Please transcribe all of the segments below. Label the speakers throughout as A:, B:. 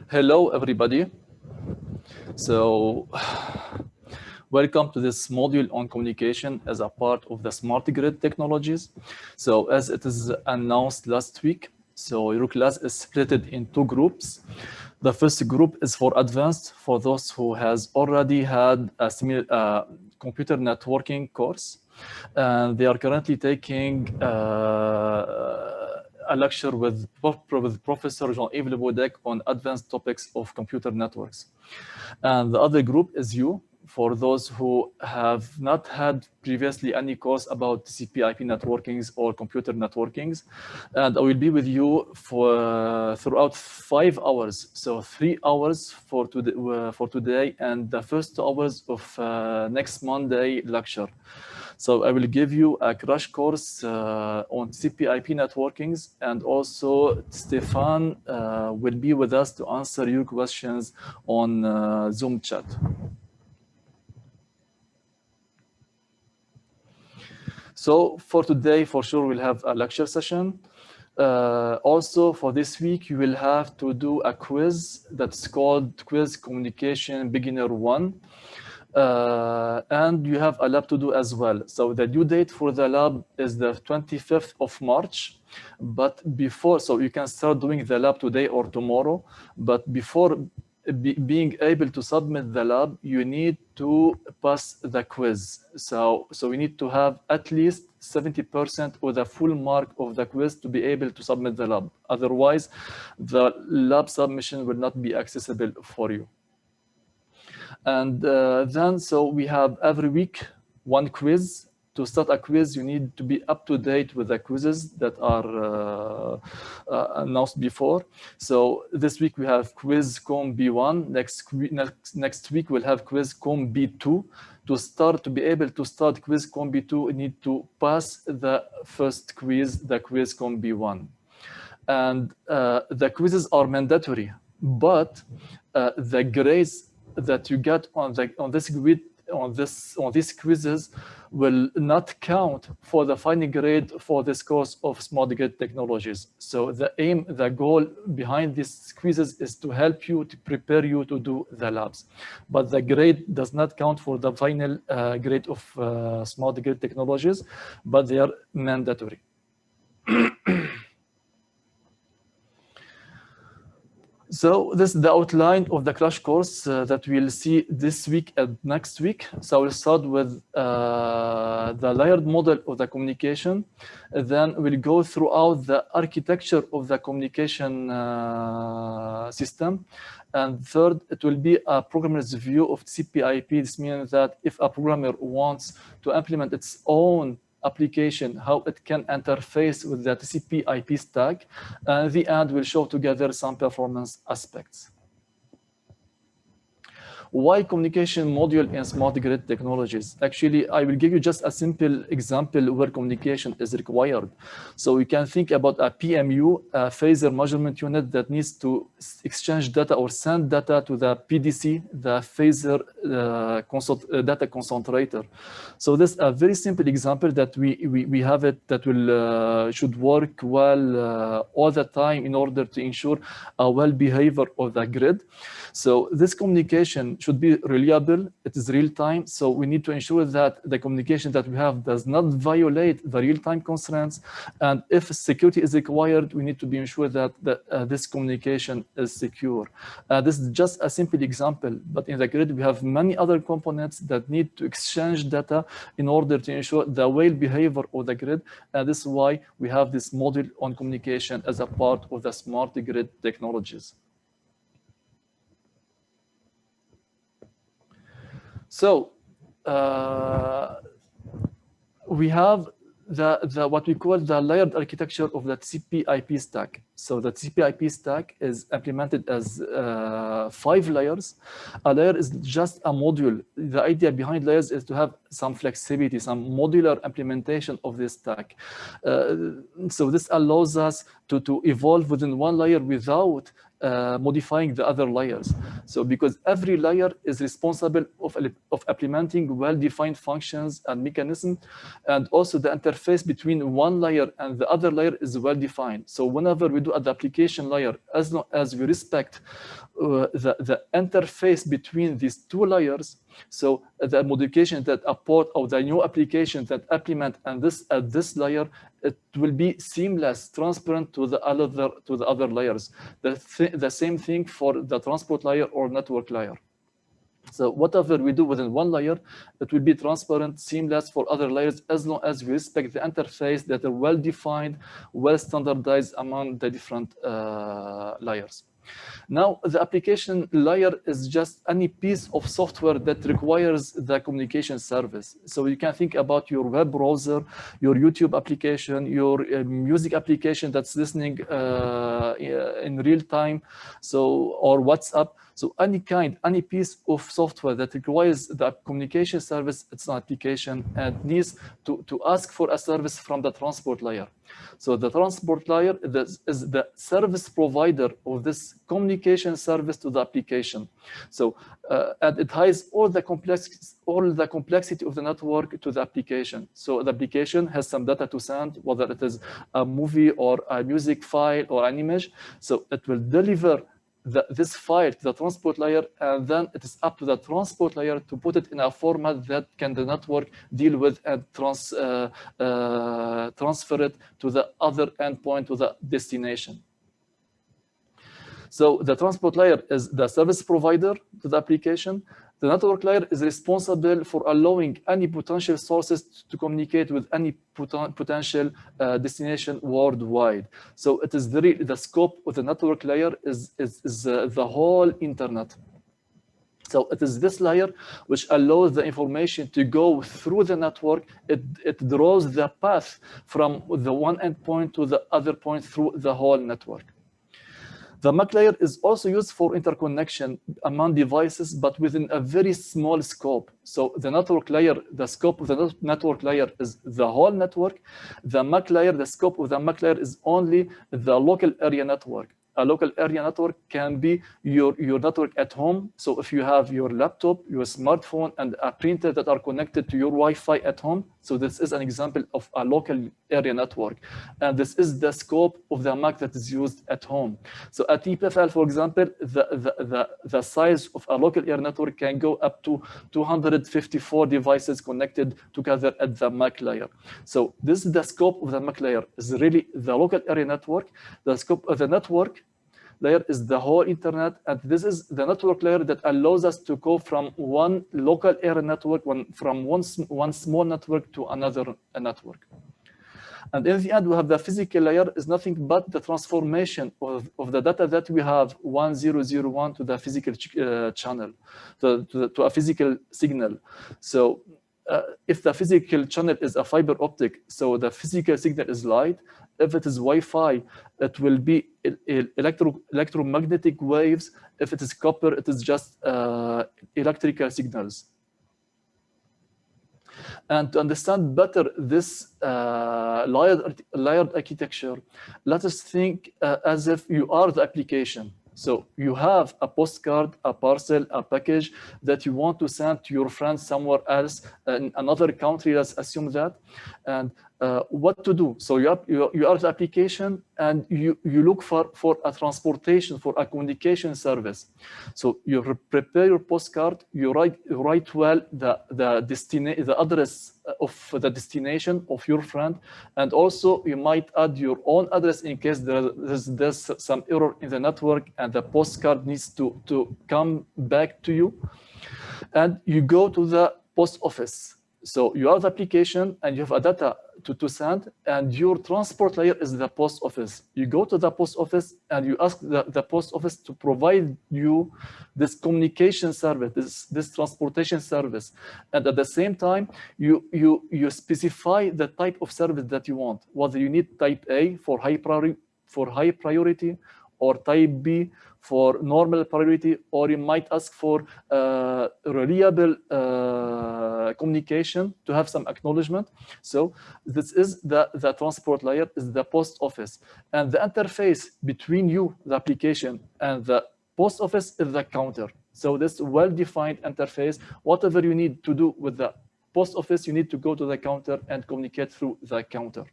A: Hello, everybody. So, welcome to this module on communication as a part of the smart grid technologies. So, as it is announced last week, so your class is split in two groups. The first group is for advanced, for those who has already had a similar computer networking course. And they are currently taking a lecture with Professor Jean-Yves Bodek on advanced topics of computer networks. And the other group is you, for those who have not had previously any course about TCP-IP networkings or computer networkings. And I will be with you for throughout 5 hours. So 3 hours for today and the first 2 hours of next Monday lecture. So I will give you a crash course on TCP/IP networkings, and also Stefan will be with us to answer your questions on Zoom chat. So for today, for sure, we'll have a lecture session. Also, for this week, you will have to do a quiz that's called Quiz Communication Beginner 1. And you have a lab to do as well. So the due date for the lab is the 25th of March. But before, so you can start doing the lab today or tomorrow. But before being able to submit the lab, you need to pass the quiz. So we need to have at least 70% with a full mark of the quiz to be able to submit the lab. Otherwise, the lab submission will not be accessible for you. And then, so we have every week one quiz. To start a quiz, you need to be up to date with the quizzes that are announced before. So this week we have QuizCom B1. Next week we'll have QuizCom B2. To be able to start QuizCom B2, you need to pass the first quiz, the QuizCom B1. And the quizzes are mandatory, but the grades that you get on these quizzes will not count for the final grade for this course of smart grid technologies. So the goal behind these quizzes is to help you, to prepare you to do the labs. But the grade does not count for the final grade of smart grid technologies, but they are mandatory. So this is the outline of the crash course that we'll see this week and next week. So we'll start with the layered model of the communication. Then we'll go throughout the architecture of the communication system. And third, it will be a programmer's view of TCP/IP. This means that if a programmer wants to implement its own application, how it can interface with the TCP/IP stack. At the end, we'll show together some performance aspects. Why communication module in smart grid technologies? Actually, I will give you just a simple example where communication is required. So we can think about a PMU, a phasor measurement unit that needs to exchange data or send data to the PDC, the phasor data concentrator. So this is a very simple example that we have it that will should work well all the time in order to ensure a well behavior of the grid. So this communication should be reliable. It is real time. So we need to ensure that the communication that we have does not violate the real time constraints. And if security is required, we need to be ensured that this communication is secure. This is just a simple example, but in the grid, we have many other components that need to exchange data in order to ensure the well behavior of the grid. And this is why we have this module on communication as a part of the smart grid technologies. So we have what we call the layered architecture of the TCP/IP stack. So the TCP/IP stack is implemented as 5 layers. A layer is just a module. The idea behind layers is to have some flexibility, some modular implementation of this stack. So this allows us to evolve within one layer without modifying the other layers. So because every layer is responsible of implementing well-defined functions and mechanisms, and also the interface between one layer and the other layer is well-defined. So whenever we do at the application layer, as long as we respect the interface between these two layers. So the modification that apport of the new application that implement and this at this layer, it will be seamless, transparent to the other layers. The same thing for the transport layer or network layer. So whatever we do within one layer, it will be transparent, seamless for other layers, as long as we respect the interface that are well defined, well standardized among the different layers. Now, the application layer is just any piece of software that requires the communication service. So you can think about your web browser, your YouTube application, your music application that's listening in real time, or WhatsApp. So any piece of software that requires the communication service, it's an application and needs to ask for a service from the transport layer. So the transport layer is the service provider of this communication service to the application. So and it hides all the complexity of the network to the application. So the application has some data to send, whether it is a movie or a music file or an image. So it will deliver this file to the transport layer, and then it is up to the transport layer to put it in a format that can the network deal with and transfer it to the other endpoint, to the destination. So the transport layer is the service provider to the application. The network layer is responsible for allowing any potential sources to communicate with any potential destination worldwide. So it is the scope of the network layer is the whole internet. So it is this layer which allows the information to go through the network. It draws the path from the one endpoint to the other point through the whole network. The MAC layer is also used for interconnection among devices, but within a very small scope. So the network layer, the scope of the network layer is the whole network. The MAC layer, the scope of the MAC layer is only the local area network. A local area network can be your network at home. So if you have your laptop, your smartphone, and a printer that are connected to your Wi-Fi at home, so this is an example of a local area network. And this is the scope of the MAC that is used at home. So at Epfl, for example, the size of a local area network can go up to 254 devices connected together at the MAC layer. So this is the scope of the MAC layer, is really the local area network. The scope of the network layer is the whole internet, and this is the network layer that allows us to go from one local area network, from one small network to another network. And in the end, we have the physical layer is nothing but the transformation of the data that we have 1001 to the physical channel, to a physical signal. So if the physical channel is a fiber optic, so the physical signal is light. If it is Wi-Fi, it will be electromagnetic waves. If it is copper, it is just electrical signals. And to understand better this layered architecture, let us think as if you are the application. So you have a postcard, a parcel, a package that you want to send to your friend somewhere else in another country, let's assume that. And what to do? So you are the application, and you look for a transportation, for a communication service. So you prepare your postcard, you write well the address of the destination of your friend, and also you might add your own address in case there's some error in the network and the postcard needs to come back to you. And you go to the post office. So you are the application and you have a data to send, and your transport layer is the post office. You go to the post office and you ask the post office to provide you this communication service, this transportation service. And at the same time, you specify the type of service that you want, whether you need type A for high priority, or type B for normal priority, or you might ask for reliable communication to have some acknowledgement. So this is the transport layer, is the post office. And the interface between you, the application, and the post office is the counter. So this well-defined interface, whatever you need to do with the post office, you need to go to the counter and communicate through the counter.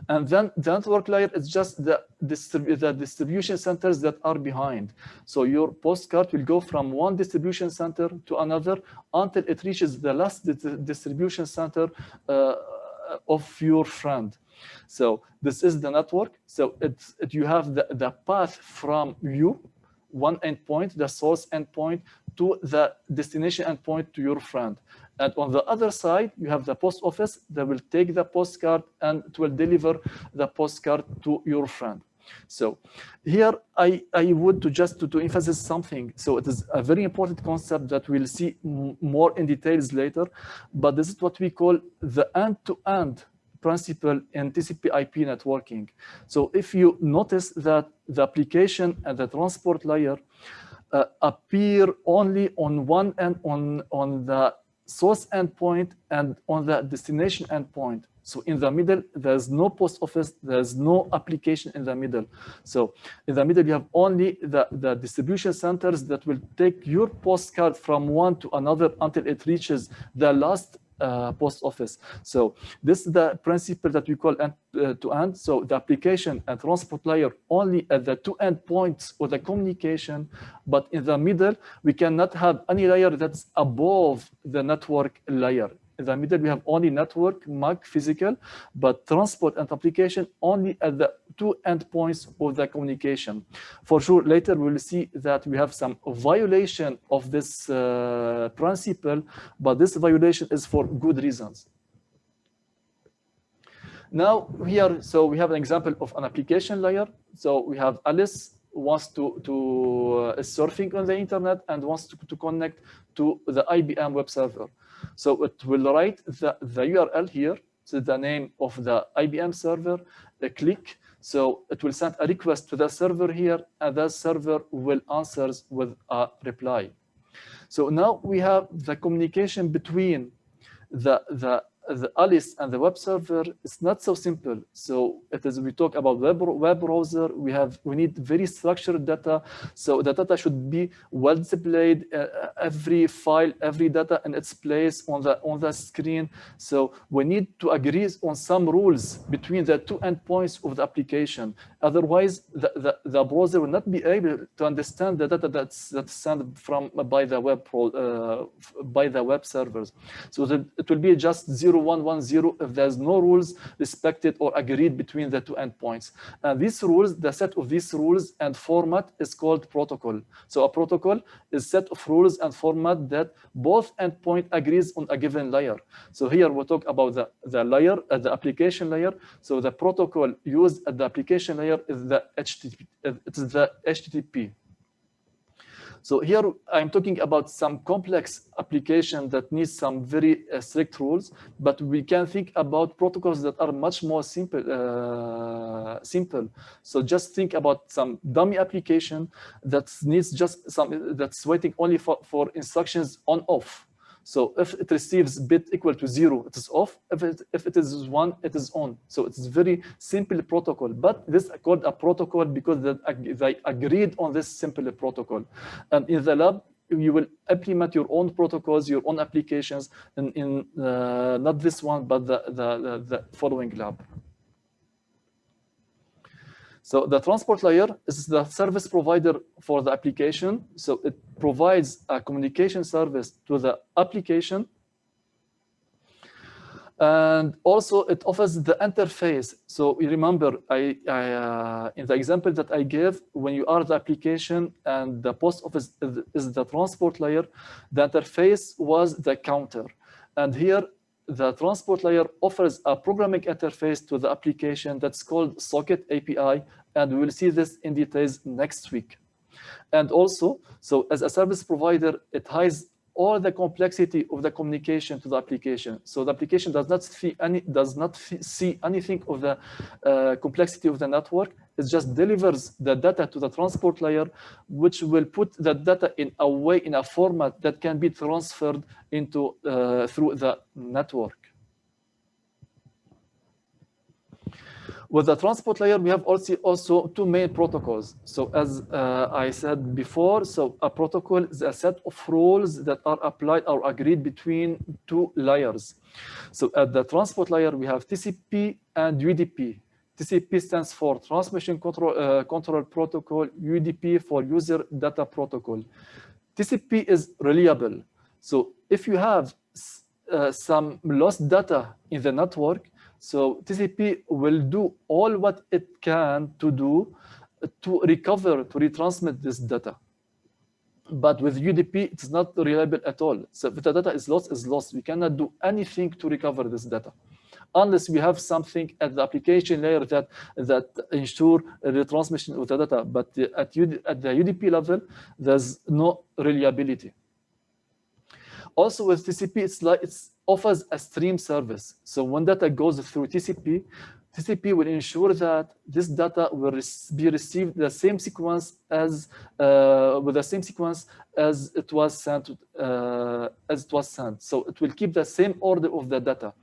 A: And then the network layer is just the distribution centers that are behind. So your postcard will go from one distribution center to another until it reaches the last distribution center of your friend. So this is the network. So you have the path from you, one endpoint, the source endpoint, to the destination endpoint to your friend. And on the other side, you have the post office that will take the postcard and it will deliver the postcard to your friend. So here I would to emphasize something. So it is a very important concept that we'll see more in details later, but this is what we call the end-to-end principle in TCP-IP networking. So if you notice that the application and the transport layer appear only on one end, on the source endpoint and on the destination endpoint. So in the middle, there's no post office, there's no application in the middle. So in the middle, you have only the distribution centers that will take your postcard from one to another until it reaches the last post office. So this is the principle that we call end-to-end. So the application and transport layer only at the two endpoints of the communication, but in the middle, we cannot have any layer that's above the network layer. In the middle, we have only network, MAC, physical, but transport and application only at the two endpoints of the communication. For sure, later we will see that we have some violation of this principle, but this violation is for good reasons. Now here, so we have an example of an application layer. So we have Alice wants to is surfing on the internet and wants to connect to the IBM web server. So it will write the URL here, so the name of the IBM server, a click. So it will send a request to the server here, and the server will answer with a reply. So now we have the communication between the Alice and the web server. It's not so simple. So it is, we talk about web browser, we need very structured data. So the data should be well displayed, every file, every data in its place on the screen. So we need to agree on some rules between the two endpoints of the application. Otherwise, the browser will not be able to understand the data that's sent by the web servers. So it will be just 0110 if there's no rules respected or agreed between the two endpoints. And these rules, the set of these rules and format is called protocol. So a protocol is a set of rules and format that both endpoint agrees on a given layer. So here we talk about the layer, the application layer. So the protocol used at the application layer is the HTTP. It is the HTTP. So here I'm talking about some complex application that needs some very strict rules, but we can think about protocols that are much more simple. So just think about some dummy application that needs just that's waiting only for instructions on off. So if it receives bit equal to 0, it is off. If it is 1, it is on. So it's very simple protocol. But this is called a protocol because they agreed on this simple protocol. And in the lab, you will implement your own protocols, your own applications in not this one, but the following lab. So the transport layer is the service provider for the application. So it provides a communication service to the application. And also it offers the interface. So you remember in the example that I gave, when you are the application and the post office is the transport layer, the interface was the counter. And here, the transport layer offers a programming interface to the application that's called Socket API, and we will see this in details next week. And also, so as a service provider, it hides all the complexity of the communication to the application. So the application does not see anything of the complexity of the network. It just delivers the data to the transport layer, which will put the data in a format that can be transferred into through the network. With the transport layer, we have also two main protocols. So as I said before, so a protocol is a set of rules that are applied or agreed between two layers. So at the transport layer, we have TCP and UDP. TCP stands for Transmission Control Protocol, UDP for User Data Protocol. TCP is reliable. So if you have some lost data in the network, so TCP will do all what it can to do to recover, to retransmit this data. But with UDP, it's not reliable at all. So if the data is lost. We cannot do anything to recover this data, unless we have something at the application layer that ensure the transmission of the data. But at the UDP level, there's no reliability. Also with TCP, it offers a stream service. So when data goes through TCP, TCP will ensure that this data will be received the same sequence as with the same sequence as it was sent. So it will keep the same order of the data.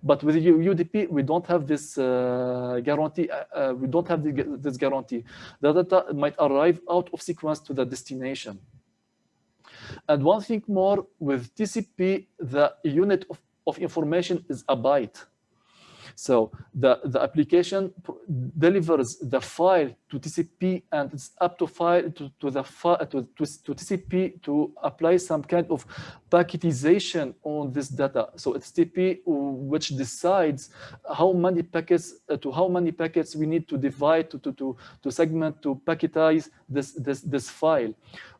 A: But with UDP, we don't have this guarantee. We don't have this guarantee. The data might arrive out of sequence to the destination. And one thing more, with TCP, the unit of information is a byte. So the application delivers the file to TCP, and it's up to TCP to apply some kind of packetization on this data. So it's TCP which decides how many packets we need to divide, to segment, to packetize this file.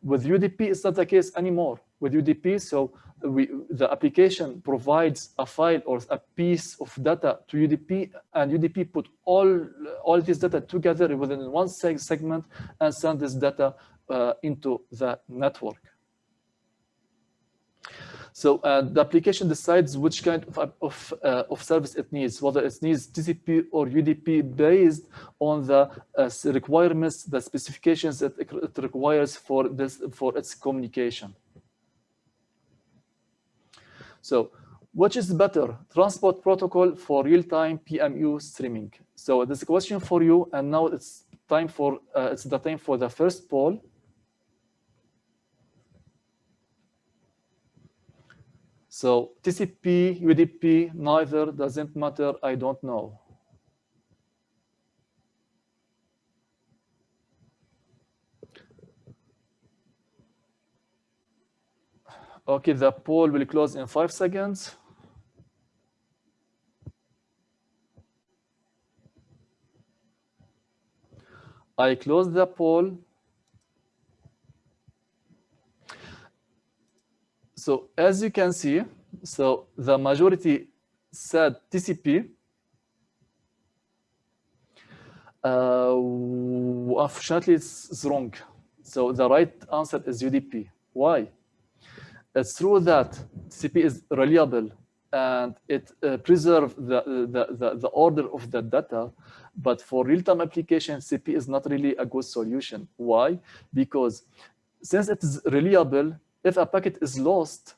A: With UDP, it's not the case anymore. With UDP, so the application provides a file or a piece of data to UDP, and UDP put all this data together within one segment and send this data into the network. So the application decides which kind of service it needs, whether it needs TCP or UDP based on the requirements, the specifications that it requires for its communication. So which is better, transport protocol for real-time PMU streaming? So this is a question for you, and now it's the time for the first poll. So TCP, UDP, neither, doesn't matter, I don't know. Okay, the poll will close in 5 seconds. I close the poll. So as you can see, so the majority said TCP. Unfortunately, it's wrong. So the right answer is UDP. Why? It's true that TCP is reliable and it preserves the order of the data, but for real-time applications, TCP is not really a good solution. Why? Because since it is reliable, if a packet is lost,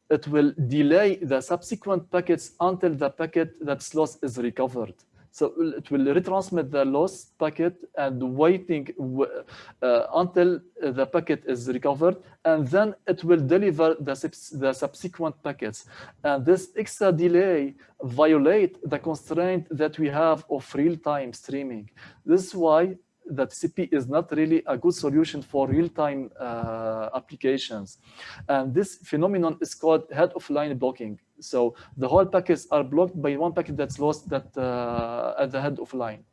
A: it will delay the subsequent packets until the packet that's lost is recovered. So it will retransmit the lost packet and waiting until the packet is recovered, and then it will deliver the subsequent packets. And this extra delay violates the constraint that we have of real-time streaming. This is why the TCP is not really a good solution for real-time applications. And this phenomenon is called head-of-line blocking. So the whole packets are blocked by one packet that's lost at the head of line.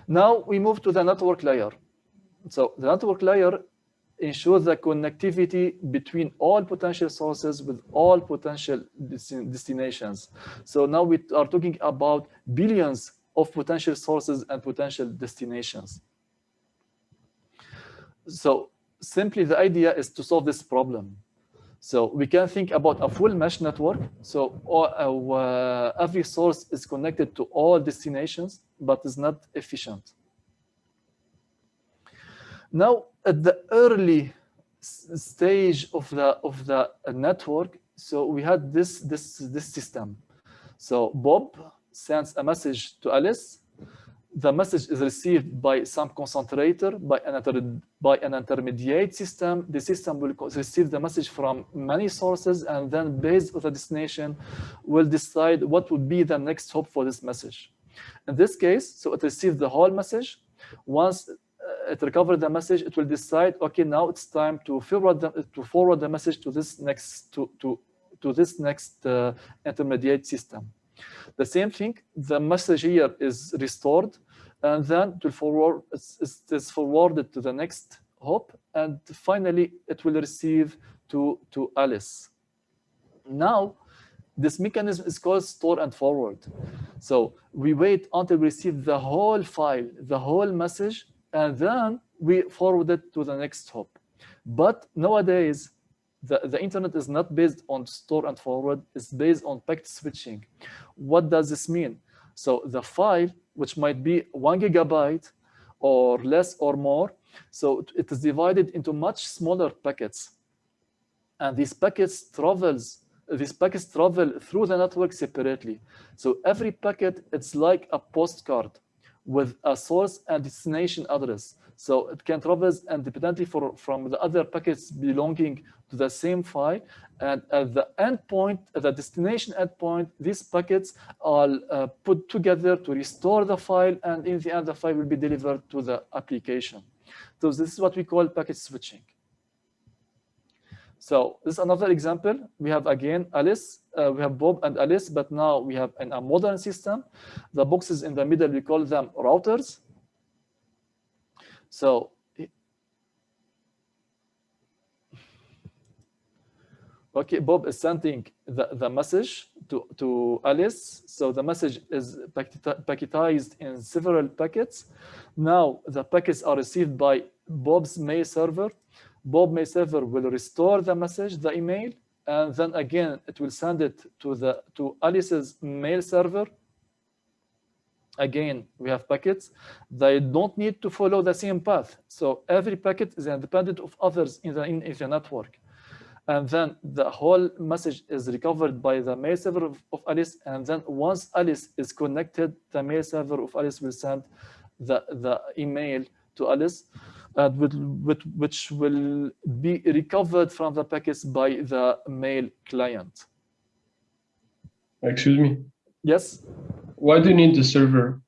A: Now we move to the network layer. So the network layer ensures the connectivity between all potential sources with all potential destinations. So now we are talking about billions of potential sources and potential destinations. So simply the idea is to solve this problem. So we can think about a full mesh network. So every source is connected to all destinations, but is not efficient. Now, at the early stage of the network, so we had this system. So Bob sends a message to Alice. The message is received by some concentrator, by an intermediate system. The system will receive the message from many sources, and then based on the destination, will decide what would be the next hop for this message. In this case, so it received the whole message. Once it recovered the message, it will decide, okay, now it's time to forward the message to this next intermediate system. The same thing, the message here is restored, and then it is forwarded to the next hop, and finally it will receive to Alice. Now, this mechanism is called store and forward. So we wait until we receive the whole file, the whole message, and then we forward it to the next hop. But nowadays, the internet is not based on store and forward, it's based on packet switching. What does this mean? So the file, which might be 1 gigabyte or less or more, so it is divided into much smaller packets. And these packets travel through the network separately. So every packet, it's like a postcard with a source and destination address. So it can travel independently from the other packets belonging to the same file. And at the endpoint, at the destination endpoint, these packets are put together to restore the file. And in the end, the file will be delivered to the application. So this is what we call packet switching. So this is another example. We have again Alice, we have Bob and Alice, but now we have in a modern system. The boxes in the middle, we call them routers. So, okay, Bob is sending the message to Alice. So the message is packetized in several packets. Now the packets are received by Bob's mail server. Bob mail server will restore the message, the email, and then again it will send it to Alice's mail server. Again, we have packets. They don't need to follow the same path. So every packet is independent of others in the network. And then the whole message is recovered by the mail server of Alice. And then once Alice is connected, the mail server of Alice will send the email to Alice, which will be recovered from the packets by the mail client.
B: Excuse me.
A: Yes?
B: Why do you need the server?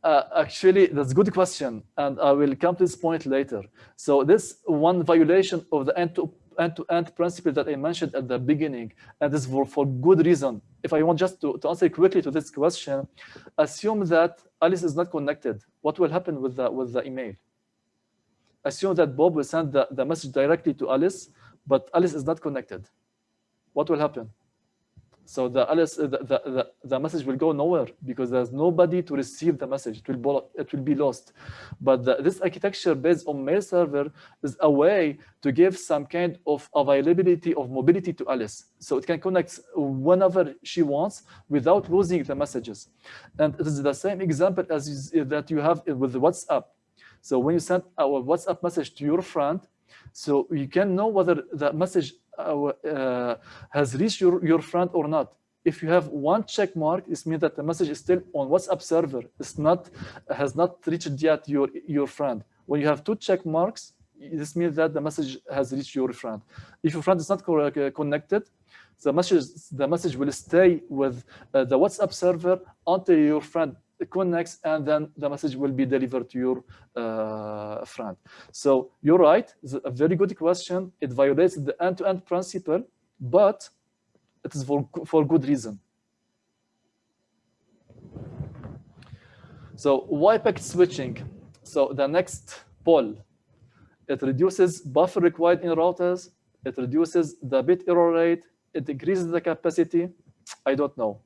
A: Actually, that's a good question, and I will come to this point later. So this one violation of the end-to-end principle that I mentioned at the beginning, and this for good reason. If I want just to answer quickly to this question, assume that Alice is not connected. What will happen with the email? Assume that Bob will send the message directly to Alice, but Alice is not connected. What will happen? So the message will go nowhere because there's nobody to receive the message. It will be lost. But this architecture based on mail server is a way to give some kind of availability of mobility to Alice. So it can connect whenever she wants without losing the messages. And it is the same example as that you have with WhatsApp. So when you send a WhatsApp message to your friend, so you can know whether the message has reached your friend or not. If you have one check mark, this means that the message is still on WhatsApp server. Has not reached yet your friend. When you have two check marks, this means that the message has reached your friend. If your friend is not connected, the message will stay with the WhatsApp server until your friend connects, and then the message will be delivered to your friend. So you're right, it's a very good question. It violates the end-to-end principle, but it is for good reason. So why packet switching? So the next poll, it reduces buffer required in routers, it reduces the bit error rate, it increases the capacity. I don't know.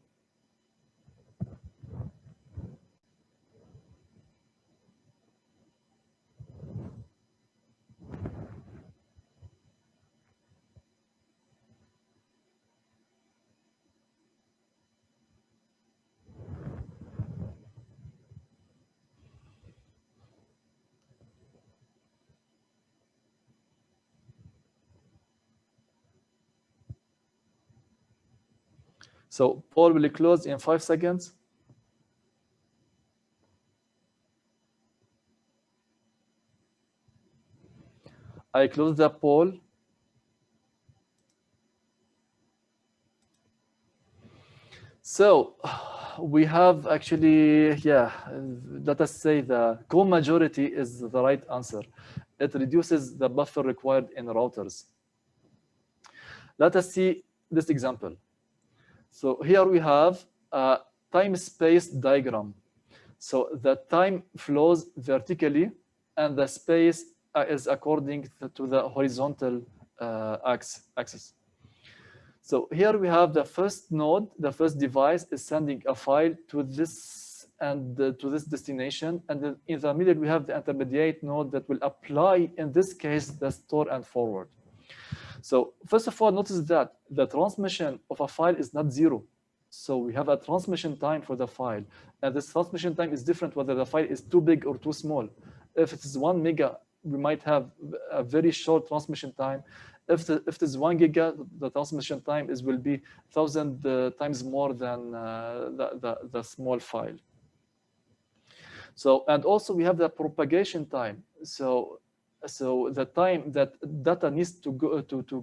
A: So poll will close in 5 seconds. I close the poll. So we have actually, yeah, let us say the co-majority is the right answer. It reduces the buffer required in routers. Let us see this example. So here we have a time-space diagram. So the time flows vertically, and the space is according to the horizontal axis. So here we have the first node, the first device is sending a file to this and to this destination. And then in the middle, we have the intermediate node that will apply, in this case, the store and forward. So first of all, notice that the transmission of a file is not zero. So we have a transmission time for the file. And this transmission time is different whether the file is too big or too small. If it is 1 mega, we might have a very short transmission time. If it is 1 giga, the transmission time will be 1,000 times more than the small file. So, and also we have the propagation time. So the time that data needs to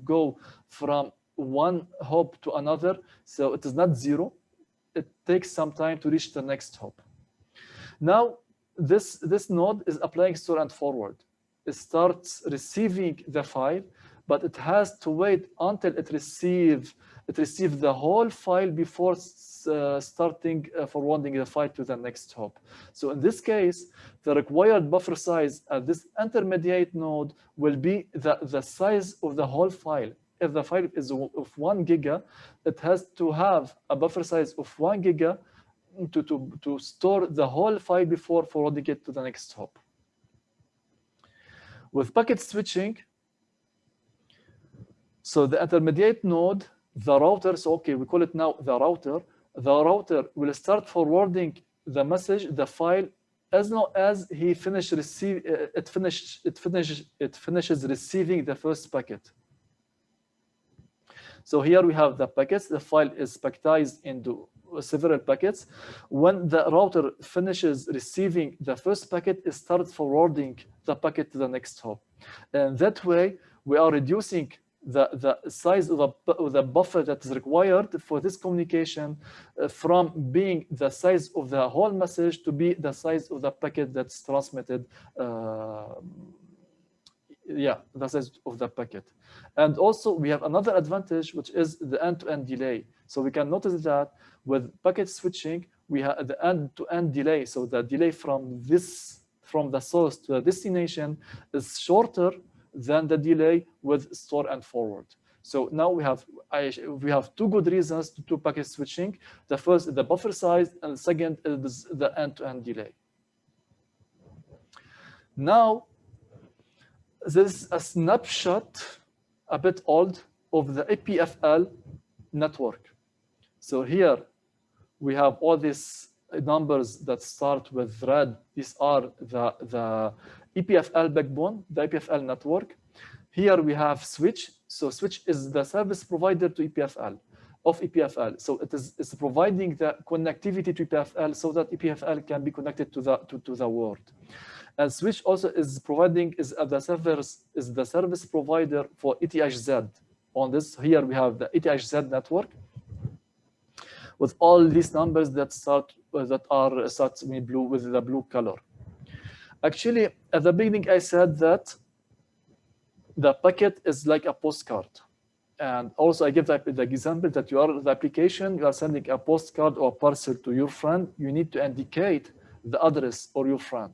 A: go from one hop to another, so it is not zero. It takes some time to reach the next hop. Now, this node is applying store and forward. It starts receiving the file, but it has to wait until it receives the whole file before starting forwarding the file to the next hop. So in this case, the required buffer size at this intermediate node will be the size of the whole file. If the file is of 1 giga, it has to have a buffer size of 1 giga to store the whole file before forwarding it to the next hop. With packet switching, so the intermediate node, the router, so okay, we call it now the router will start forwarding the message, the file, as long as it finishes receiving the first packet. So here we have the packets. The file is packetized into several packets. When the router finishes receiving the first packet, it starts forwarding the packet to the next hop. And that way, we are reducing the size of the buffer that is required for this communication from being the size of the whole message to be the size of the packet that's transmitted. The size of the packet. And also we have another advantage, which is the end-to-end delay. So we can notice that with packet switching, we have the end-to-end delay. So the delay from the source to the destination is shorter than the delay with store and forward. So now we have two good reasons to do packet switching. The first is the buffer size, and the second is the end-to-end delay. Now, this is a snapshot, a bit old, of the Epfl network. So here we have all these numbers that start with red. These are the Epfl backbone, the Epfl network. Here we have switch. So switch is the service provider to Epfl, of Epfl. So it's providing the connectivity to Epfl so that Epfl can be connected to the world. And switch also is the service provider for ETHZ. On this, here we have the ETHZ network with all these numbers that are start in blue with the blue color. Actually, at the beginning, I said that the packet is like a postcard. And also, I give the example that you are the application, you are sending a postcard or parcel to your friend, you need to indicate the address of your friend.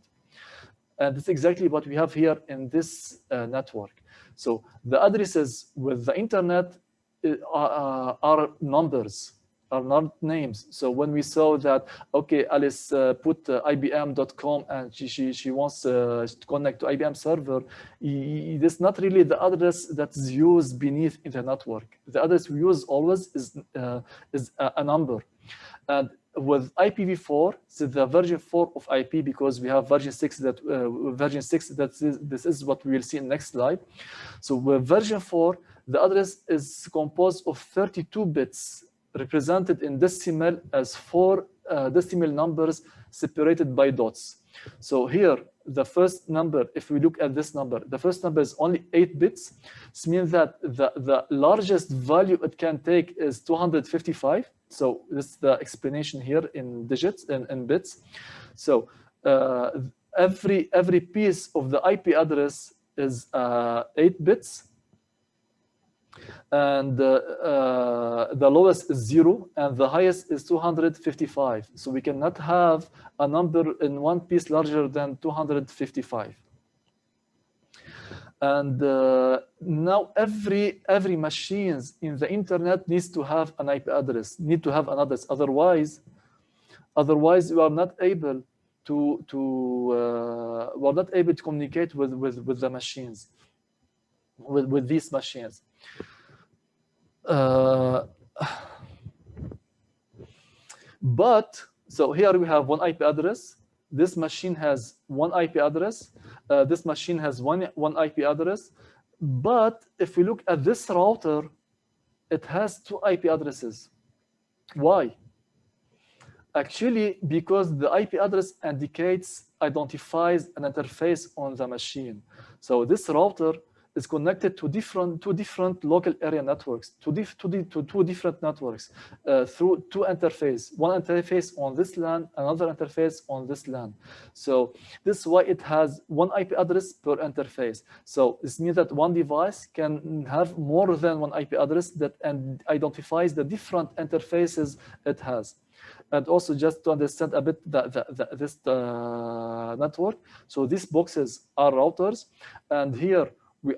A: And that's exactly what we have here in this network. So the addresses with the internet are numbers, are not names. So when we saw that, okay, Alice put IBM.com and she wants to connect to IBM server, this is not really the address that's used beneath in the network. The address we use always is a number. And with IPv4, so the version 4 of IP, because we have version 6 this is what we will see in the next slide. So with version 4, the address is composed of 32 bits represented in decimal as 4 decimal numbers separated by dots. So here, the first number, if we look at this number, the first number is only 8 bits. This means that the largest value it can take is 255. So this is the explanation here in digits and in bits. So every piece of the IP address is 8 bits. And the lowest is 0, and the highest is 255. So we cannot have a number in one piece larger than 255. And now every machines in the internet needs to have an IP address, need to have an address. Otherwise you are not able to communicate with the machines, with these machines. But so here we have one IP address. This machine has one IP address. This machine has one IP address. But if we look at this router, it has 2 IP addresses. Why? Actually, because the IP address identifies an interface on the machine. So this router is connected to two different local area networks, two different networks through 2 interfaces. One interface on this LAN, another interface on this LAN. So this is why it has one IP address per interface. So this means that one device can have more than one IP address that identifies the different interfaces it has. And also, just to understand a bit this network, so these boxes are routers, and here we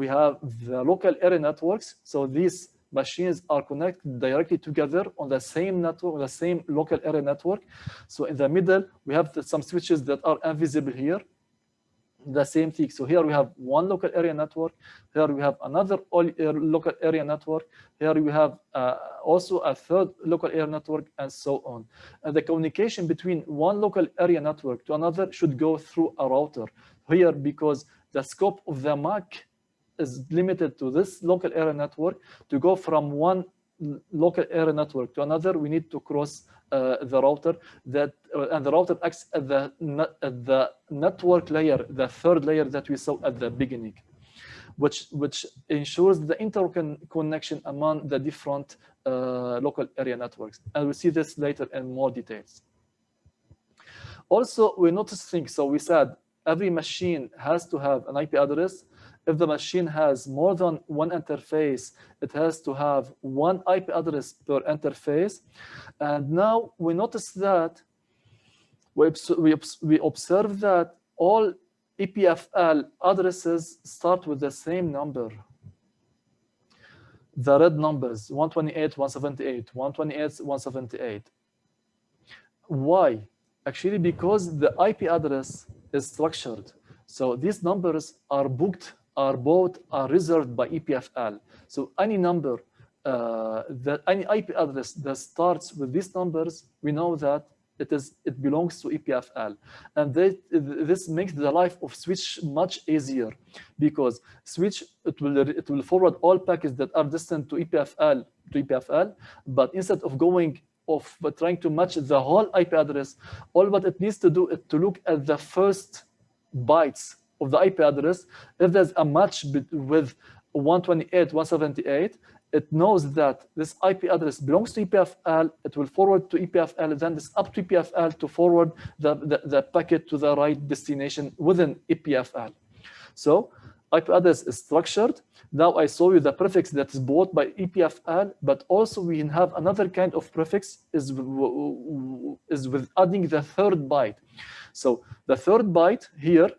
A: have the local area networks. So these machines are connected directly together on the same network, on the same local area network. So in the middle, we have some switches that are invisible here. The same thing. So here we have one local area network. Here we have another local area network. Here we have also a third local area network, and so on. And the communication between one local area network to another should go through a router. Here, because the scope of the MAC is limited to this local area network, to go from one local area network to another, we need to cross the router, and the router acts at the network layer, the third layer that we saw at the beginning, which ensures the interconnection among the different local area networks. And we'll see this later in more details. Also, we noticed things. So we said every machine has to have an IP address. If the machine has more than one interface, it has to have one IP address per interface. And now we notice that we observe that all EPFL addresses start with the same number. The red numbers, 128, 178, 128, 178. Why? Actually, because the IP address is structured. So these numbers are bought, are reserved by EPFL. So any number, any IP address that starts with these numbers, we know that it belongs to EPFL. And this makes the life of switch much easier, because switch, it will forward all packets that are destined to EPFL, but instead of trying to match the whole IP address, all what it needs to do is to look at the first bytes of the IP address. If there's a match with 128, 178, it knows that this IP address belongs to EPFL. It will forward to EPFL, then it's up to EPFL to forward the packet to the right destination within EPFL. So IP address is structured. Now I show you the prefix that is bought by EPFL, but also we have another kind of prefix is with adding the third byte. So the third byte here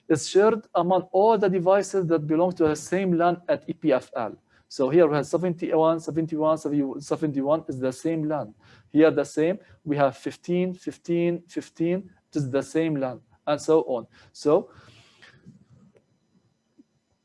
A: is shared among all the devices that belong to the same LAN at EPFL. So here we have 71, 71, 71 is the same LAN. Here the same, we have 15, 15, 15, it is the same LAN, and so on. So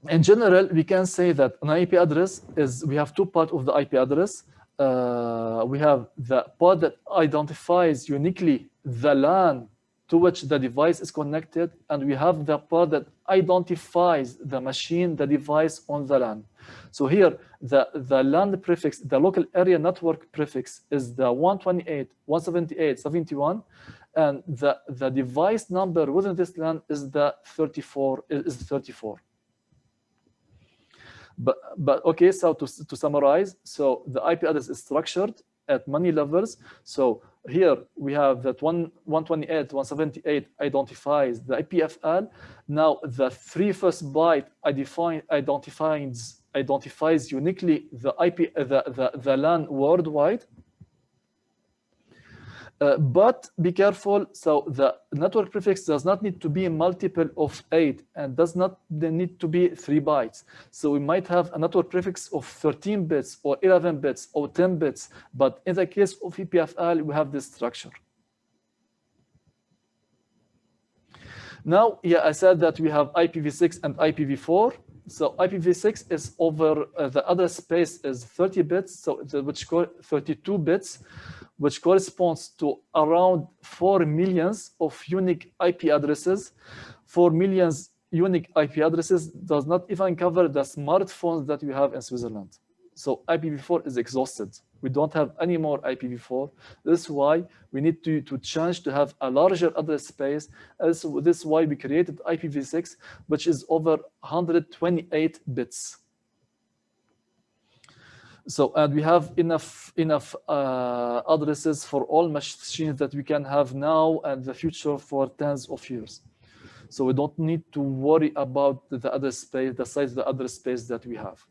A: in general, we can say that an IP address we have 2 parts of the IP address. We have the part that identifies uniquely the LAN to which the device is connected, and we have the part that identifies the machine, the device on the LAN. So here, the LAN prefix, the local area network prefix is the 128.178.71, and the device number within this LAN is the 34. But okay, so to summarize, so the IP address is structured at many levels. So here we have that 128.178 identifies the IPFL. Now the first byte identifies uniquely the IP, the LAN worldwide. But be careful, so the network prefix does not need to be a multiple of 8 and does not need to be 3 bytes. So we might have a network prefix of 13 bits or 11 bits or 10 bits, but in the case of EPFL, we have this structure. Now, yeah, I said that we have IPv6 and IPv4. So IPv6 is over the address space is 30 bits, so which 32 bits, which corresponds to around 4 millions of unique IP addresses. 4 millions unique IP addresses does not even cover the smartphones that we have in Switzerland. So IPv4 is exhausted. We don't have any more IPv4. This is why we need to change to have a larger address space. This is why we created IPv6, which is over 128 bits. So, and we have enough addresses for all machines that we can have now and the future for tens of years. So we don't need to worry about the address space, the size of the address space that we have.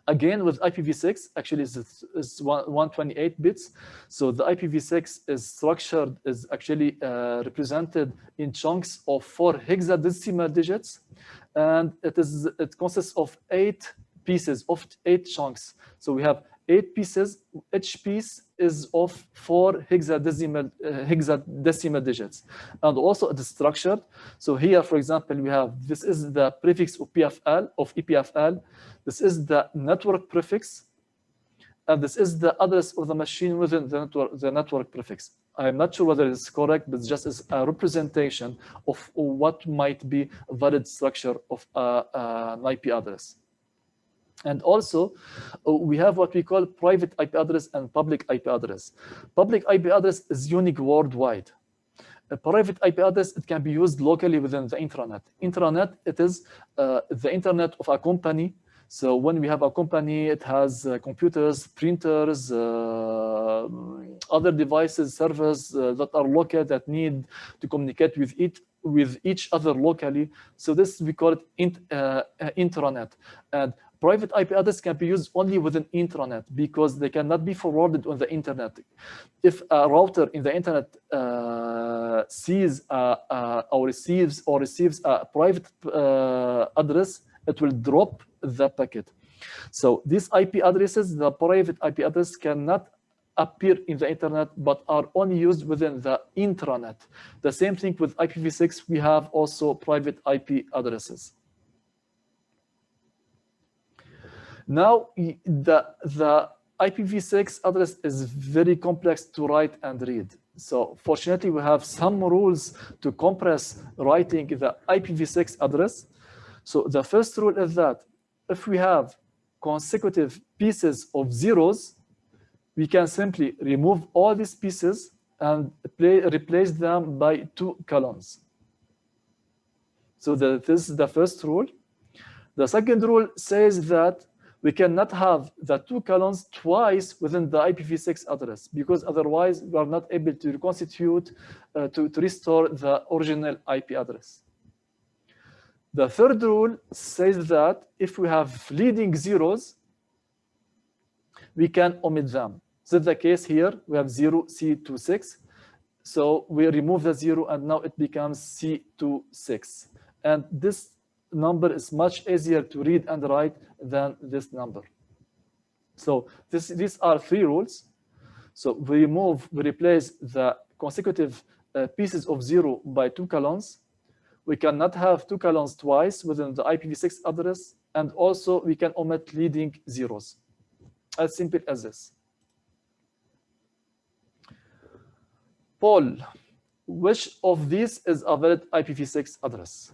A: Again, with IPv6, actually is 128 bits. So the IPv6 is structured, is actually represented in chunks of 4 hexadecimal digits. And it consists of 8 pieces, of 8 chunks. So we have 8 pieces. Each piece is of 4 hexadecimal digits. And also it is structured. So here, for example, we have, this is the prefix of EPFL. This is the network prefix. And this is the address of the machine within the network prefix. I'm not sure whether it's correct, but just as a representation of what might be a valid structure of an IP address. And also, we have what we call private IP address and public IP address. Public IP address is unique worldwide. A private IP address, it can be used locally within the intranet. Intranet, it is the internet of a company. So when we have a company, it has computers, printers, other devices, servers that are local that need to communicate with each other locally. So this, we call it intranet. And private IP address can be used only within intranet because they cannot be forwarded on the internet. If a router in the internet sees or receives a private address, it will drop the packet. So these IP addresses, the private IP address, cannot appear in the internet, but are only used within the intranet. The same thing with IPv6, we have also private IP addresses. Now, the IPv6 address is very complex to write and read. So fortunately, we have some rules to compress writing the IPv6 address. So the first rule is that if we have consecutive pieces of zeros, we can simply remove all these pieces and replace them by 2 colons. So this is the first rule. The second rule says that we cannot have the 2 colons twice within the IPv6 address, because otherwise we are not able to reconstitute, to restore the original IP address. The third rule says that if we have leading zeros, we can omit them. This is the case here. We have 0C26. So we remove the 0 and now it becomes C26. And this number is much easier to read and write than this number. So these are 3 rules. So we replace the consecutive pieces of 0 by 2 colons. We cannot have 2 colons twice within the IPv6 address, and also we can omit leading zeros. As simple as this. Paul, which of these is a valid IPv6 address?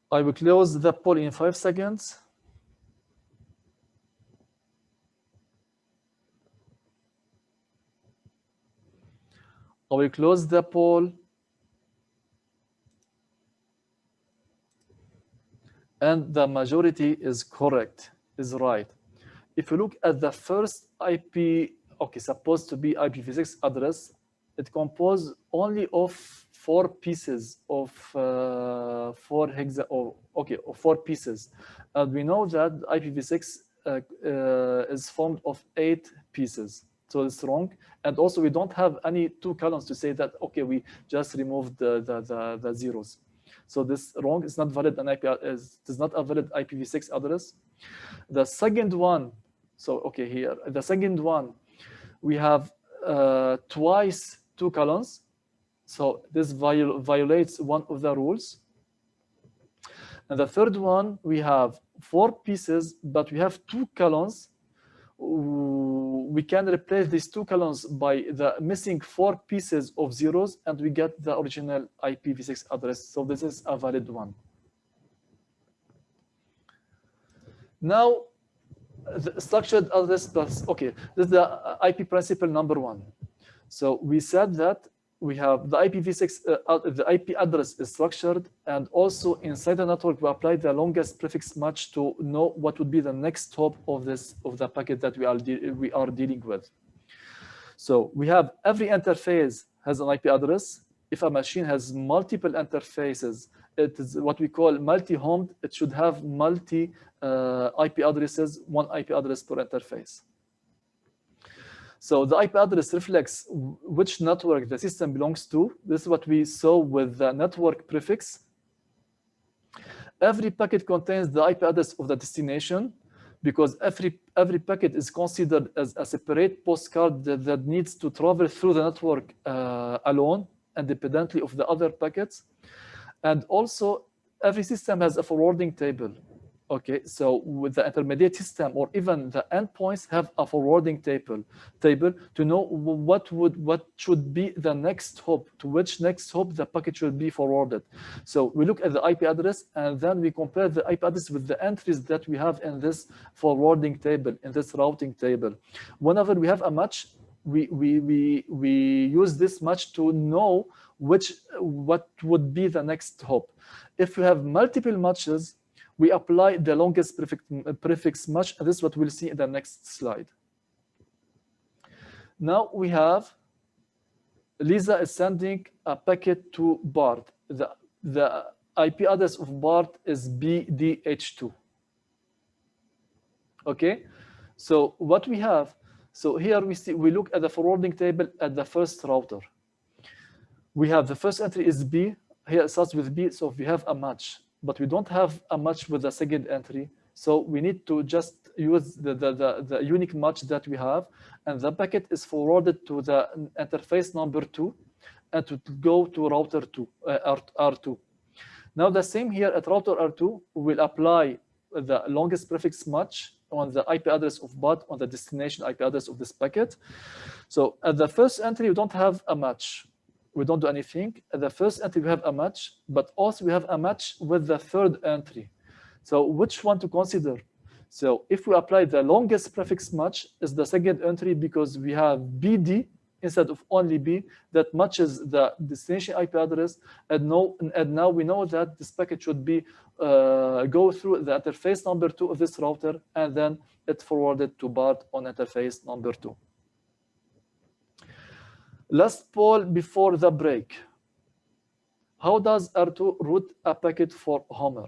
A: I will close the poll in 5 seconds. I will close the poll. And the majority is correct, is right. If you look at the first IP, okay, supposed to be IPv6 address, it composed only of 4 pieces of 4 hexa, or okay, of 4 pieces. And we know that IPv6 is formed of 8 pieces. So it's wrong. And also we don't have any 2 columns to say that, okay, we just removed the zeros. So this wrong. It's not valid. An IP is not a valid IPv6 address. The second one, so okay, here the second one, we have twice 2 columns. So this violates one of the rules. And the third one, we have 4 pieces, but we have 2 columns. We can replace these 2 columns by the missing 4 pieces of zeros, and we get the original IPv6 address. So this is a valid one. Now, the structured address plus, okay, this is the IP principle number 1. So we said that we have the IPv6, the IP address is structured, and also inside the network we apply the longest prefix match to know what would be the next hop of the packet that we are dealing with. So we have every interface has an IP address. If a machine has multiple interfaces, it is what we call multi-homed. It should have multi IP addresses, 1 IP address per interface. So the IP address reflects which network the system belongs to. This is what we saw with the network prefix. Every packet contains the IP address of the destination, because every packet is considered as a separate postcard that needs to travel through the network alone, independently of the other packets. And also, every system has a forwarding table. Okay, so with the intermediate system or even the endpoints have a forwarding table to know what should be the next hop, to which next hop the packet should be forwarded. So we look at the IP address, and then we compare the IP address with the entries that we have in this forwarding table, in this routing table. Whenever we have a match, we use this match to know what would be the next hop. If you have multiple matches, we apply the longest prefix match, and this is what we'll see in the next slide. Now we have Lisa is sending a packet to Bart. The IP address of Bart is BDH2. Okay, so what we have, so here we look at the forwarding table at the first router. We have the first entry is B. Here it starts with B, so we have a match. But we don't have a match with the second entry. So we need to just use the unique match that we have. And the packet is forwarded to the interface number 2 and to go to router 2, R2. Now the same here at router R2, we'll apply the longest prefix match on the IP address of Bart on the destination IP address of this packet. So at the first entry, we don't have a match. We don't do anything. At the first entry, we have a match, but also we have a match with the third entry. So which one to consider? So if we apply the longest prefix match, is the second entry, because we have BD instead of only B that matches the destination IP address. And now we know that this packet should be go through the interface number 2 of this router, and then it's forwarded to Bart on interface number 2. Last poll before the break. How does R2 route a packet for Homer?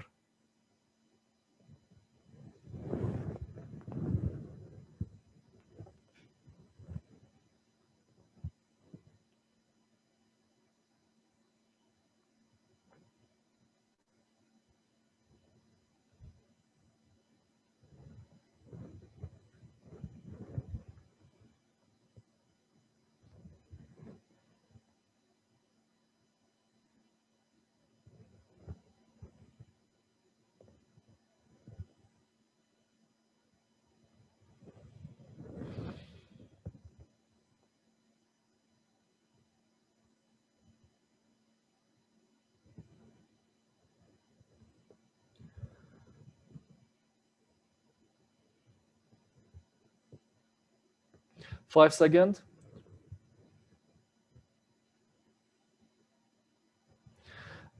A: 5 seconds.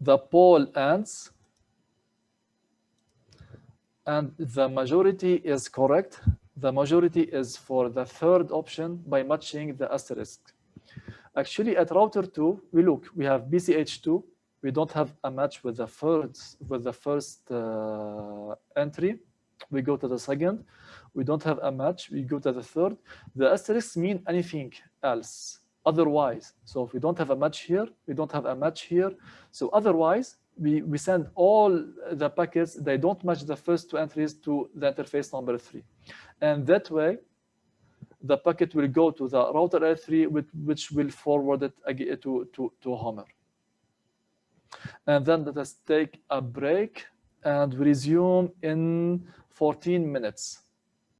A: The poll ends, and the majority is correct. The majority is for the third option by matching the asterisk. Actually, at router 2, we have BCH2. We don't have a match with the first entry. We go to the second. We don't have a match. We go to the third. The asterisks mean anything else otherwise. So if we don't have a match here, we don't have a match here. So otherwise, we send all the packets, they don't match the first two entries to the interface number 3. And that way, the packet will go to the router L3, which will forward it to Homer. And then let us take a break and resume in 14 minutes.